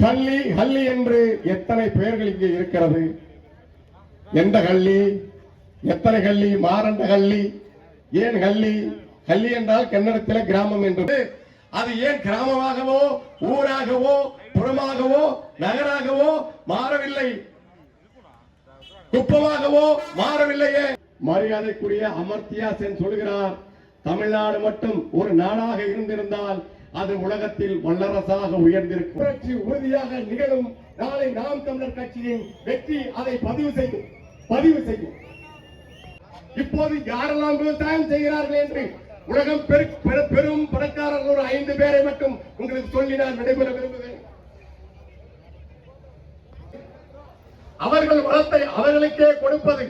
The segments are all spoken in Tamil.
ஹல்லி ஹல்லி என்று எத்தனை பெயர்கள் இங்கே இருக்கிறது? எந்த ஹல்லி, எத்தனை ஹல்லி? மாரண்ட ஹல்லி. ஏன் ஹல்லி? ஹல்லி என்றால் கன்னடத்தில் கிராமம் என்று. அது ஏன் கிராமமாகவோ ஊராகவோ புறமாகவோ நகராகவோ மாறவில்லை? குப்பமாகவோ மாறவில்லையே. மரியாதைக்குரிய அமர்த்தியா சென் சொல்கிறார், தமிழ்நாடு மட்டும் ஒரு நாடாக இருந்திருந்தால் அது உலகத்தில் வல்லரசாக உயர்ந்திருக்கும். புரட்சி உறுதியாக நிகழும். நாளை நாம் தமிழர் கட்சியின் வெற்றி அதை பதிவு செய்யும். இப்போது யாரெல்லாம் விவசாயம் செய்கிறார்கள் என்று உலகம் பெரும் பணக்காரர்கள் ஒரு 5 பேரை மட்டும் உங்களுக்கு சொல்லி நான் விடைபெற விரும்புகிறேன். அவர்கள் வளத்தை அவர்களுக்கே கொடுப்பது.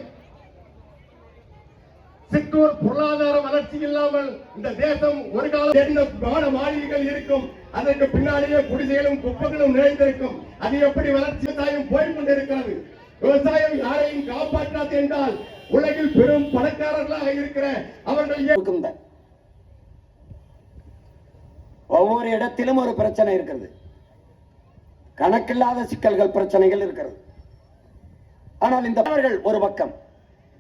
சிற்றூர் பொருளாதார வளர்ச்சி இல்லாமல் இந்த தேசம் ஒரு காலம் மாளிகைகள் இருக்கும். அதற்கு பின்னாலேயே குடிசைகளும் குப்பைகளும் நிறைந்திருக்கும். அது எப்படி வளர்ச்சி? விவசாயம் போய்கொண்டிருக்கிறது. விவசாயம் யாரையும் காப்பாற்றாது என்றால் உலகில் பெரும் பணக்காரர்களாக இருக்கிற அவர்கள் ஒவ்வொரு இடத்திலும் ஒரு பிரச்சனை இருக்கிறது. கணக்கில்லாத சிக்கல்கள், பிரச்சனைகள் இருக்கிறது. ஆனால் இந்த ஒரு பக்கம்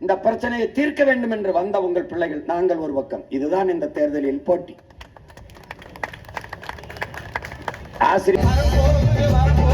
இந்த பிரச்சனையை தீர்க்க வேண்டும் என்று வந்த உங்கள் பிள்ளைகள், நாங்கள் ஒரு பக்கம். இதுதான் இந்த தேர்தலில் போட்டி. ஆசிரியர்